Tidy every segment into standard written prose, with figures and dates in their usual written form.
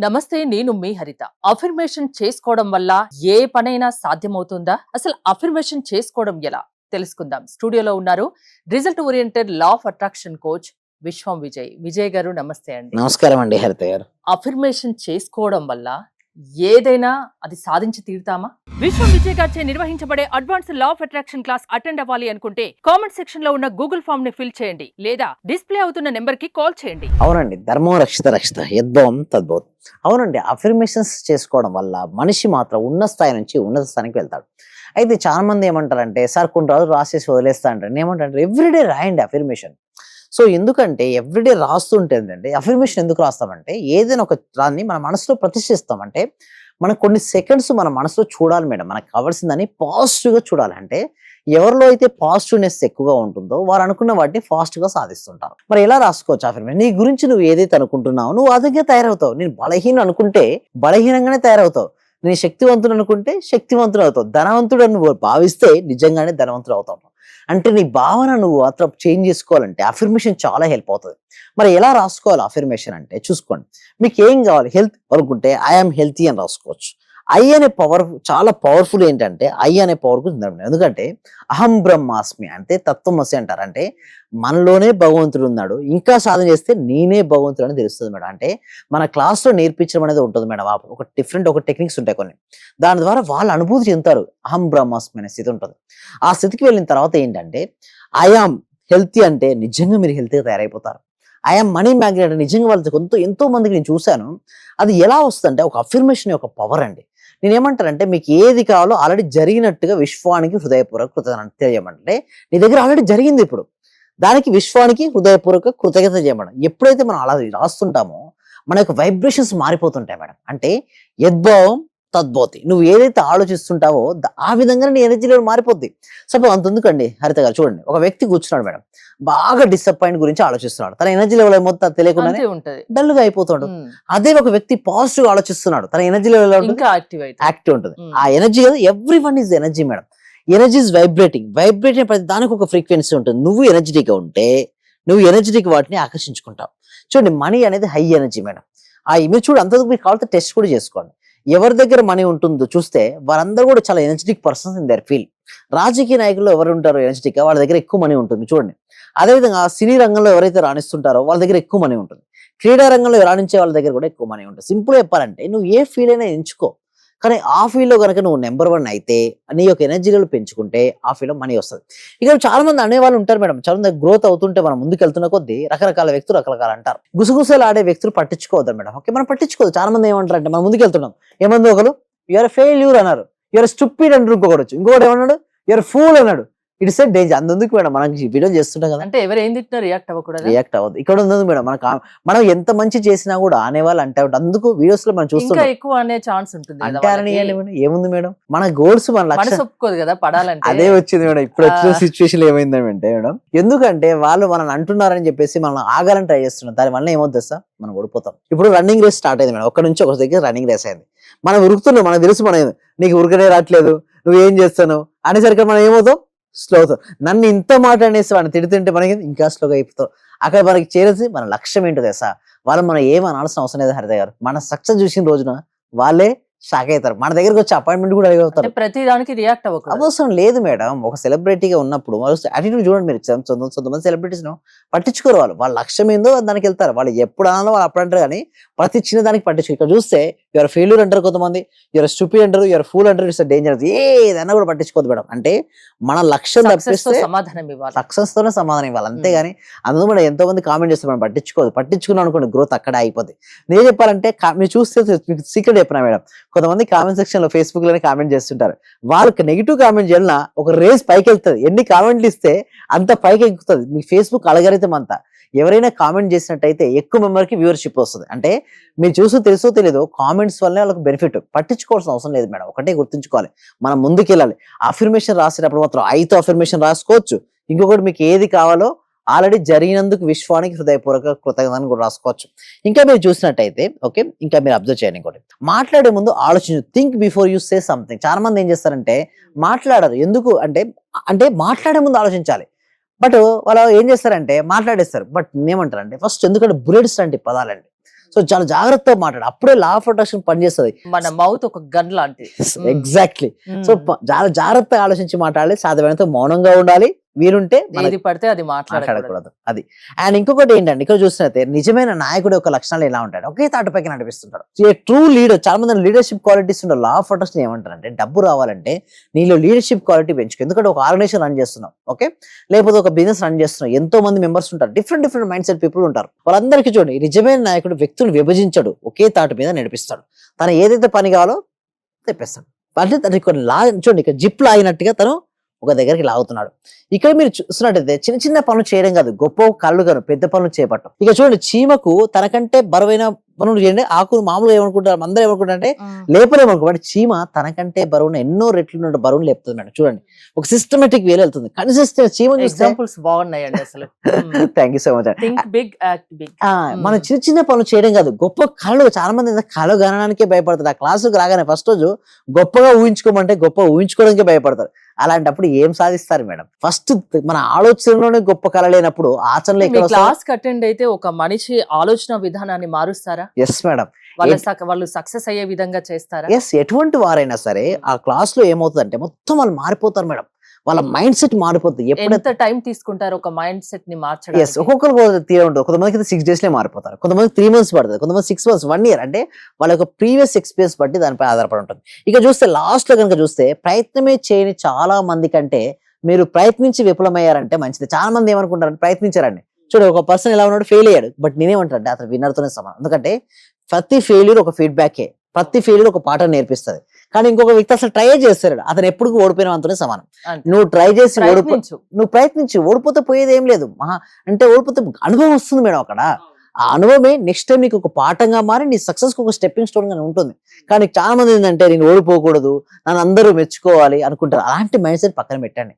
నమస్తే, నేను మీ హరిత. అఫర్మేషన్ చేసుకోవడం వల్ల ఏ పనైనా సాధ్యమవుతుందా? అసలు అఫర్మేషన్ చేసుకోవడం ఎలా తెలుసుకుందాం. స్టూడియోలో ఉన్నారు result oriented law of attraction coach విశ్వం విజయ్. విజయ్ గారు నమస్తే అండి. నమస్కారం అండి హరిత గారు. అఫర్మేషన్ చేసుకోవడం వల్ల ఏదైనా అది సాధించి తీరుతామా? విశ్వం విజయ్ గారిచే నిర్వహించబడే advance law of attraction class attend అవ్వాలి అనుకుంటే కామెంట్ సెక్షన్ లో ఉన్న గూగుల్ ఫామ్ ని ఫిల్ చేయండి, లేదా డిస్ప్లే అవుతున్న నెంబర్ కి కాల్ చేయండి. అవునండి, ధర్మం రక్షిత రక్షిత యద్భవం తద్భవం. అవునండి, అఫర్మేషన్స్ చేసుకోవడం వల్ల మనిషి మాత్రం ఉన్న స్థాయి నుంచి ఉన్నత స్థాయికి వెళ్తాడు. అయితే చాలా మంది ఏమంటారంటే, సార్ కొన్ని రోజులు రాసేసి వదిలేస్తా అంటారు. ఏమంటారంటే ఎవ్రీడే రాయండి అఫర్మేషన్. సో ఎందుకంటే ఎవ్రీడే రాస్తుంటే ఏంటంటే, అఫర్మేషన్ ఎందుకు రాస్తామంటే, ఏదైనా ఒక దాన్ని మన మనసులో ప్రతిష్ఠిస్తామంటే మనం కొన్ని సెకండ్స్ మన మనసులో చూడాలి మేడం. మనకు కావాల్సిందని పాజిటివ్గా చూడాలి. అంటే ఎవరిలో అయితే పాజిటివ్నెస్ ఎక్కువగా ఉంటుందో వారు అనుకున్న వాటిని ఫాస్ట్గా సాధిస్తుంటారు. మరి ఎలా రాసుకోవచ్చు అఫర్మేషన్? నీ గురించి నువ్వు ఏదైతే అనుకుంటున్నావు నువ్వు అదిగా తయారవుతావు. నేను బలహీనం అనుకుంటే బలహీనంగానే తయారవుతావు. నేను శక్తివంతుడు అనుకుంటే శక్తివంతుడు అవుతావు. ధనవంతుడు అని నువ్వు భావిస్తే నిజంగానే ధనవంతుడు అవుతావు. అంటే నీ భావన నువ్వు మాత్రం చేంజ్ చేసుకోవాలంటే అఫర్మేషన్ చాలా హెల్ప్ అవుతుంది. మరి ఎలా రాసుకోవాలి అఫర్మేషన్ అంటే చూసుకోండి. మీకు ఏం కావాలి? హెల్త్ అనుకుంటే ఐఎమ్ హెల్తీ అని రాసుకోవచ్చు. ఐ అనే పవర్ చాలా పవర్ఫుల్. ఏంటంటే ఐ అనే పవర్ కు ఎందుకంటే అహం బ్రహ్మాస్మి అంటే తత్వమసి అంటారు. అంటే మనలోనే భగవంతుడు ఉన్నాడు, ఇంకా సాధన చేస్తే నేనే భగవంతుడు అని తెలుస్తుంది మేడం. అంటే మన క్లాస్లో నేర్పించడం అనేది ఉంటుంది మేడం. ఒక డిఫరెంట్ టెక్నిక్స్ ఉంటాయి కొన్ని, దాని ద్వారా వాళ్ళు అనుభూతి చెందుతారు. అహం బ్రహ్మాస్మి అనే స్థితి ఉంటుంది. ఆ స్థితికి వెళ్ళిన తర్వాత ఏంటంటే ఐఆమ్ హెల్తీ అంటే నిజంగా మీరు హెల్తీగా తయారైపోతారు. ఐఆమ్ మనీ మ్యాగ్నెట్ నిజంగా వాళ్ళతో ఎంతో మందికి నేను చూశాను. అది ఎలా వస్తుందంటే ఒక అఫర్మేషన్ యొక్క పవర్ అండి. నేనేమంటానంటే మీకు ఏది కావాలో ఆల్రెడీ జరిగినట్టుగా విశ్వానికి హృదయపూర్వక కృతజ్ఞత తెలియమంటే, నీ దగ్గర ఆల్రెడీ జరిగింది, ఇప్పుడు దానికి విశ్వానికి హృదయపూర్వక కృతజ్ఞత చేయమడం. ఎప్పుడైతే మనం అలా రాస్తుంటామో మన యొక్క వైబ్రేషన్స్ మారిపోతుంటాయి మేడం. అంటే యద్భావం తద్భవతి. నువ్వు ఏదైతే ఆలోచిస్తుంటావో ఆ విధంగా నీ ఎనర్జీ లెవెల్ మారిపోద్ది. సపోజ్ అంతెందుకండి హరిత గారు, చూడండి, ఒక వ్యక్తి కూర్చున్నాడు మేడం, బాగా డిసప్పాయింట్ గురించి ఆలోచిస్తున్నాడు. తన ఎనర్జీ లెవెల్ మొత్తం తెలియకుండానే డల్ గా అయిపోతాడు. అదే ఒక వ్యక్తి పాజిటివ్ ఆలోచిస్తున్నాడు, తన ఎనర్జీ లెవెల్ యాక్టివ్ ఉంటుంది. ఆ energy every one is energy madam. Energy is vibrating. ప్రతి దానికి ఒక ఫ్రీక్వెన్సీ ఉంటుంది. నువ్వు ఎనర్జెటిక్ గా ఉంటే నువ్వు ఎనర్జెటిక్ వాటిని ఆకర్షించుకుంటావు. చూడండి, మనీ అనేది హై ఎనర్జీ మేడం. ఆ ఇమేజ్ చూడు, అంతకు మీకు కావాలంటే టెస్ట్ కూడా చేసుకోండి. ఎవరి దగ్గర మనీ ఉంటుందో చూస్తే వారందరూ కూడా చాలా energetic persons in their field. రాజకీయ నాయకులు ఎవరు ఉంటారో ఎనర్జెటిక్ గా, వాళ్ళ దగ్గర ఎక్కువ మనీ ఉంటుంది చూడండి. అదేవిధంగా సినీ రంగంలో ఎవరైతే రాణిస్తుంటారో వాళ్ళ దగ్గర ఎక్కువ మనీ ఉంటుంది. క్రీడా రంగంలో రాణించే వాళ్ళ దగ్గర కూడా ఎక్కువ మనీ ఉంటుంది. సింపుల్ చెప్పాలంటే నువ్వు ఏ ఫీల్డ్ అయినా ఎంచుకో, కానీ ఆ ఫీల్డ్లో కనుక నువ్వు నెంబర్ 1 అయితే నీ యొక్క ఎనర్జీ లెవెల్ పెంచుకుంటే ఆ ఫీల్డ్లో మనీ వస్తుంది. ఇక్కడ చాలా మంది అనేవాళ్ళు ఉంటారు మేడం. చాలా మంది గ్రోత్ అవుతుంటే మనం ముందుకు వెళ్తున్న కొద్దీ రకరకాల వ్యక్తులు రకరకాల అంటారు. గుసగుసలు ఆడే వ్యక్తులు పట్టించుకోవద్దు మేడం. ఓకే, మనం పట్టించుకోవద్దు. చాలా మంది ఏమంటారు అంటే, మనం ముందుకు వెళ్తున్నాం, ఏమంది ఒకరు యూఆర్ ఫెయిల్యూర్ అన్నారు, యూఆర్ స్టూపిడ్ అంటారు, ఇంకొకటి ఏమన్నాడు యూఆర్ ఫూల్ అన్నాడు. It's a danger. అందుకు మేడం మనం వీడియో చేస్తుంటాం కదా, అంటే ఎవరు ఏం తిట్టినా రియాక్ట్ అవ్వదు. ఇక్కడ ఉంది మేడం, మనం ఎంత మంచి చేసినా కూడా అనేవాళ్ళు అంటే అందుకు వీడియోస్ లో మనం చూస్తున్నాం ఎక్కువ అనే ఛాన్స్ ఉంటుంది. అంటారని ఏముంది మేడం, మన గోల్స్ మన లక్ష్యం ఒప్పుకోదు కదా పడాలంటే. అదే వచ్చింది మేడం. ఇప్పుడు వచ్చిన సిచ్యువేషన్ ఏమైందంటే మేడం, ఎందుకంటే వాళ్ళు మనల్ని అంటున్నారని చెప్పేసి మనం ఆగాలని ట్రై చేస్తున్నాం. దాని వల్ల ఏమవుతుంది సార్, మనం ఓడిపోతాం. ఇప్పుడు రన్నింగ్ రేస్ స్టార్ట్ అయింది మేడం. ఒక నుంచి ఒక దగ్గర రన్నింగ్ రేస్ అయింది. మనం ఉరుకుతున్నాం, మనకు తెలుసు మనం నీకు ఉరకనే రావట్లేదు, నువ్వేం చేస్తాను అనేసరికి మనం ఏమవుతాం, స్లో అవుతాం. నన్ను ఇంత మాట అనేసి వాడిని తిడుతుంటే మనకి ఇంకా స్లోగా అయిపోతాం. అక్కడ మనకి చేరేసి మన లక్ష్యం ఏంటో తెలుసా, వాళ్ళు మనం ఏమనాల్సిన అవసరం లేదు హరిత గారు. మన సక్సెస్ చూసిన రోజున వాళ్ళే షాక్ అవుతారు. మన దగ్గరకు వచ్చి అపాయింట్మెంట్ కూడా అడుగుతారు. ప్రతి దానికి రియాక్ట్ అవసరం లేదు మేడం. ఒక సెలబ్రిటీగా ఉన్నప్పుడు యాటిట్యూడ్ చూడండి మీరు. కొంతమంది సెలబ్రిటీస్ పట్టించుకోరు. వాళ్ళ లక్ష్యం ఏందో దానికి వెళ్తారు. వాళ్ళు ఎప్పుడు అనాలో వాళ్ళు అప్పుడు అంటారు, కానీ ప్రతి చిన్న దానికి పట్టించుకో. ఇక్కడ చూస్తే యువర్ ఫెయిల్యూర్ అంటారు కొంతమంది, యువర్ స్టూపిడ్ అంటారు, యువర్ ఫూల్ అంటారు. It's dangerous. ఏదైనా కూడా పట్టించుకోదు మేడం. అంటే మన లక్ష్యం తప్పిస్తే సక్సెస్ తోనే సమాధానం ఇవ్వాలి, అంతేగాని అందులో మనం ఎంతో మంది కామెంట్ చేస్తారు, మనం పట్టించుకున్నాం అనుకోండి, గ్రోత్ అక్కడే అయిపోద్ది. నేను చెప్పాలంటే మీరు చూస్తే మీకు సీక్రెట్ చెప్పినా మేడం, కొంతమంది కామెంట్ సెక్షన్ లో ఫేస్బుక్ లోనే కామెంట్ చేస్తుంటారు. వాళ్ళకి నెగిటివ్ కామెంట్ చేయాలన్నా ఒక రేస్ పైకి వెళ్తుంది. ఎన్ని కామెంట్లు ఇస్తే అంత పైకి ఎక్కుతుంది మీ ఫేస్బుక్ అలగరితం అంతా. ఎవరైనా కామెంట్ చేసినట్టయితే ఎక్కువ మెంబర్కి వ్యూవర్షిప్ వస్తుంది. అంటే మీరు చూసో తెలుసో తెలియదు, కామెంట్స్ వల్లనే వాళ్ళకి బెనిఫిట్. పట్టించుకోవాల్సిన అవసరం లేదు మేడం. ఒకటే గుర్తుంచుకోవాలి, మనం ముందుకు వెళ్ళాలి. అఫర్మేషన్ రాసేటప్పుడు మాత్రం 5 అఫర్మేషన్ రాసుకోవచ్చు. ఇంకొకటి మీకు ఏది కావాలో ఆల్రెడీ జరిగినందుకు విశ్వానికి హృదయపూర్వక కృతజ్ఞతను కూడా రాసుకోవచ్చు. ఇంకా మీరు చూసినట్టయితే ఓకే, ఇంకా మీరు అబ్జర్వ్ చేయండి. ఇంకోటి, మాట్లాడే ముందు ఆలోచించు. Think before you say something. చాలా మంది ఏం చేస్తారంటే మాట్లాడరు. ఎందుకు అంటే మాట్లాడే ముందు ఆలోచించాలి. బట్ వాళ్ళు ఏం చేస్తారంటే మాట్లాడేస్తారు. బట్ ఏమంటారంటే ఫస్ట్, ఎందుకంటే బుల్లెట్స్ లాంటి పదాలండి. సో చాలా జాగ్రత్తగా మాట్లాడు, అప్పుడే లా ఆఫ్ అట్రాక్షన్ పనిచేస్తుంది. మన మౌత్ ఒక గన్ లాంటిది. ఎగ్జాక్ట్లీ. సో చాలా జాగ్రత్తగా ఆలోచించి మాట్లాడాలి, సాధ్యమైనంత మౌనంగా ఉండాలి, వీరుంటే ఏది పడితే అది మాట్లాడకూడదు. మాట్లాడకూడదు. అది. అండ్ ఇంకొకటి ఏంటంటే ఇక్కడ చూసినట్టే నిజమైన నాయకుడు యొక్క లక్షణాలు ఎలా ఉంటాడు, ఒకే తాటిపైకి నడిపిస్తుంటాడు. ట్రూ లీడర్, చాలా మంది లీడర్షిప్ క్వాలిటీస్ ఉంటారు. లా ఆఫ్ అట్రాక్షన్ ఏమంటారంటే డబ్బు రావాలంటే నీలో లీడర్షిప్ క్వాలిటీ పెంచుకో. ఎందుకంటే ఒక ఆర్గనైజేషన్ రన్ చేస్తున్నాం, ఓకే, లేకపోతే ఒక బిజినెస్ రన్ చేస్తున్నాం, ఎంతో మంది మెంబర్స్ ఉంటారు, డిఫరెంట్ మైండ్ సెట్ పీపుల్ ఉంటారు. వాళ్ళందరికీ చూడండి, నిజమైన నాయకుడు వ్యక్తులు విభజించడు, ఒకే తాటి మీద నడిపిస్తాడు. తను ఏదైతే పని కావాలో తెప్పిస్తాడు. అంటే తనకి కొన్ని చూడండి, ఇక్కడ జిప్ లాగినట్టుగా తను ఒక దగ్గరికి లాగుతున్నాడు. ఇక్కడ మీరు చూస్తున్నట్టయితే చిన్న చిన్న పనులు చేయడం కాదు, గొప్ప కళ్ళు కాదు, పెద్ద పనులు చేపట్టం. ఇక చూడండి, చీమకు తనకంటే బరువైన పనులు చేయండి. ఆకులు మామూలుగా ఏమనుకుంటారు, అందరూ ఏమనుకుంటారంటే లేపలేమనుకో, బట్ చీమ తనకంటే బరువున ఎన్నో రెట్లు బరువును లేపుతుంది మేడం. చూడండి, ఒక సిస్టమేటిక్ వేలు వెళ్తుంది. కన్సిస్టెంట్ చీమ ఎగ్జాంపుల్స్ బాగున్నాయండి అసలు. Thank you so much. Think big, act big. మనం చిన్న చిన్న పనులు చేయడం కాదు, గొప్ప కళలు. చాలా మంది కళ గణనానికే భయపడతారు. ఆ క్లాసుకు రాగానే ఫస్ట్ రోజు గొప్పగా ఊహించుకోమంటే గొప్ప ఊహించుకోవడానికి భయపడతారు. అలాంటప్పుడు ఏం సాధిస్తారు మేడం? ఫస్ట్ మన ఆలోచనలోనే గొప్ప కళ లేనప్పుడు ఆచరణలో క్లాస్ అటెండ్ అయితే ఒక మనిషి ఆలోచన విధానాన్ని మారుస్తారా? Yes madam. వాళ్ళు సక్సెస్ అయ్యే విధంగా చేస్తారా? ఎస్, ఎటువంటి వారైనా సరే ఆ క్లాస్ లో ఏమవుతుందంటే మొత్తం వాళ్ళు మారిపోతారు మేడం. వాళ్ళ మైండ్ సెట్ మారిపోతుంది. ఎంత టైం తీసుకుంటారు ఒక మైండ్ సెట్ ని మార్చడానికి? ఎస్, ఒక్కొక్కరు తీరే ఉంటుంది. కొంతమందికి 6 days లో మారిపోతారు, కొంతమంది 3 months పడుతుంది, కొంతమంది 6 months, 1 year. అంటే వాళ్ళ యొక్క ప్రీవియస్ ఎక్స్పీరియన్స్ బట్టి దానిపై ఆధారపడి ఉంటుంది. ఇక చూస్తే లాస్ట్ లో కనుక చూస్తే ప్రయత్నమే చేయని చాలా మంది కంటే మీరు ప్రయత్నించి విఫలమయ్యారంటే మంచిది. చాలా మంది ఏమనుకుంటారంటే ప్రయత్నించారండి. చూడు, ఒక పర్సన్ ఎలా ఉన్నాడు, ఫెయిల్ అయ్యాడు, బట్ నేనేమంటారంటే అతను విన్నర్ తోనే సమానం. ఎందుకంటే ప్రతి ఫెయిల్యూర్ ఒక ఫీడ్బ్యాకే, ప్రతి ఫెయిల్యూర్ ఒక పాఠం నేర్పిస్తుంది. కానీ ఇంకొక వ్యక్తి అసలు ట్రై చేస్తాడు, అతను ఎప్పుడు ఓడిపోయిన అంతనే సమానం. నువ్వు ట్రై చేసి నువ్వు ప్రయత్నించి ఓడిపోతే పోయేది ఏం లేదు. అంటే ఓడిపోతే అనుభవం వస్తుంది మేడం. అక్కడ ఆ అనుభవమే నెక్స్ట్ టైం నీకు ఒక పాఠంగా మారి నీ సక్సెస్ కు ఒక స్టెప్పింగ్ స్టోన్ గానే ఉంటుంది. కానీ చాలా మంది ఏంటంటే నేను ఓడిపోకూడదు, నన్ను అందరూ మెచ్చుకోవాలి అనుకుంటారు. అలాంటి మైండ్ సెట్ పక్కన పెట్టండి.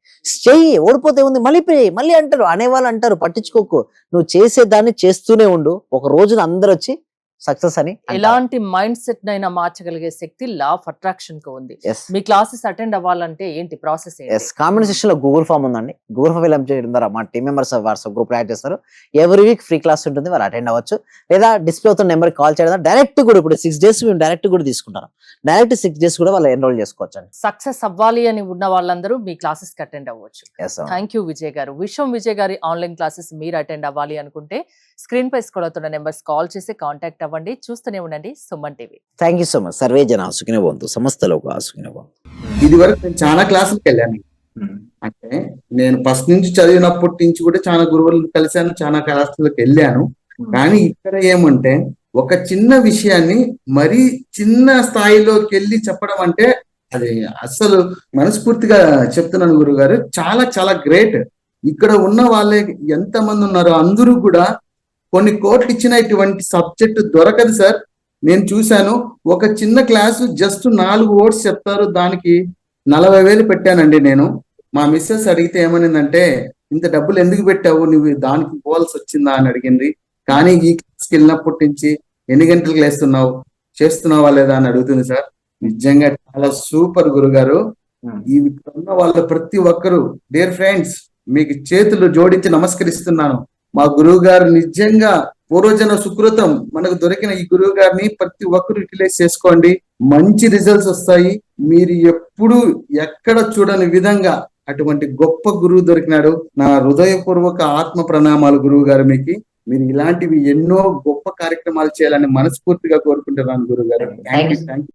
చెయ్యి, ఓడిపోతే ఉంది మళ్ళీ అంటారు, అనేవాళ్ళు అంటారు, పట్టించుకోకు. నువ్వు చేసే దాన్ని చేస్తూనే ఉండు, ఒక రోజున అందరు వచ్చి సక్సెస్ అని. ఎలాంటి మైండ్ సెట్ నైనా మార్చగలిగే శక్తి లా ఆఫ్ అట్రాక్షన్ కు ఉంది. మీ క్లాసెస్ అటెండ్ అవ్వాలంటే ఏంటి ప్రాసెస్? కామెంట్ సెక్షన్ లో గూగుల్ ఫామ్ ఉందండి. గూగుల్ ఫామ్ ఫిల్అప్ చేయడం ద్వారా మా team members WhatsApp group add చేస్తారు. ఎవ్రీ వీక్ ఫ్రీ క్లాస్ ఉంటుంది, వాళ్ళు అటెండ్ అవ్వచ్చు. లేదా డిస్ప్లే అవుతున్న నెంబర్ కాల్ చేయడం డైరెక్ట్ కూడా, ఇప్పుడు 6 days మేము డైరెక్ట్ కూడా తీసుకుంటాం. డైరెక్ట్ 6 days కూడా వాళ్ళు ఎన్రోల్ చేసుకోవచ్చు అండి. సక్సెస్ అవ్వాలి అని ఉన్న వాళ్ళందరూ మీ క్లాసెస్ కి అటెండ్ అవ్వచ్చు. థ్యాంక్ యూ విజయ్ గారు. విజయ్ గారి ఆన్లైన్ క్లాసెస్ మీరు అటెండ్ అవ్వాలి అనుకుంటే స్క్రీన్ పై స్క్రోల్ అవుతున్న నెంబర్స్ కాల్ చేసి కాంటాక్ట్ అవ్వండి. చూస్తూనే ఉండండి Suman TV. Thank you so much. Survey జన సుఖినో భవంతు, సమస్తలో సుఖినో భవంతు. ఇది వరకు నేను చాలా క్లాసులకు వెళ్ళాను. అంటే నేను ఫస్ట్ నుంచి చదివినప్పటి నుంచి కూడా చాలా గురువులను కలిశాను, చాలా క్లాసులకు వెళ్ళాను. కానీ ఇక్కడ ఏమంటే ఒక చిన్న విషయాన్ని మరీ చిన్న స్థాయిలోకి వెళ్ళి చెప్పడం అంటే అది అస్సలు మనస్ఫూర్తిగా చెప్తున్నాను గురుగారు. చాలా చాలా గ్రేట్. ఇక్కడ ఉన్న వాళ్ళే ఎంతమంది ఉన్నారో అందరూ కూడా కొన్ని కోట్లు ఇచ్చిన ఇటువంటి సబ్జెక్ట్ దొరకదు సార్. నేను చూశాను, ఒక చిన్న క్లాసు జస్ట్ 4 words చెప్తారు, దానికి 40,000 పెట్టానండి నేను. మా మిస్సెస్ అడిగితే ఏమనిందంటే, ఇంత డబ్బులు ఎందుకు పెట్టావు, నువ్వు దానికి పోవాల్సి వచ్చిందా అని అడిగింది. కానీ ఈ క్లాస్కి వెళ్ళినప్పటి నుంచి ఎన్ని గంటలకు లేస్తున్నావు, చేస్తున్నావా లేదా అని అడుగుతుంది సార్. నిజంగా చాలా సూపర్ గురుగారు. ఈ ఉన్న వాళ్ళ ప్రతి ఒక్కరు డియర్ ఫ్రెండ్స్ మీకు చేతులు జోడించి నమస్కరిస్తున్నాను. మా గురువు గారు నిజంగా పూర్వజన సుకృతం. మనకు దొరికిన ఈ గురువు గారిని ప్రతి ఒక్కరు యూటిలైజ్ చేసుకోండి, మంచి రిజల్ట్స్ వస్తాయి. మీరు ఎప్పుడు ఎక్కడ చూడని విధంగా అటువంటి గొప్ప గురువు దొరికినాడు. నా హృదయపూర్వక ఆత్మ ప్రణామాలు గురువు గారు మీకు. మీరు ఇలాంటివి ఎన్నో గొప్ప కార్యక్రమాలు చేయాలని మనస్ఫూర్తిగా కోరుకుంటున్నాను గురువు గారు. Thank you.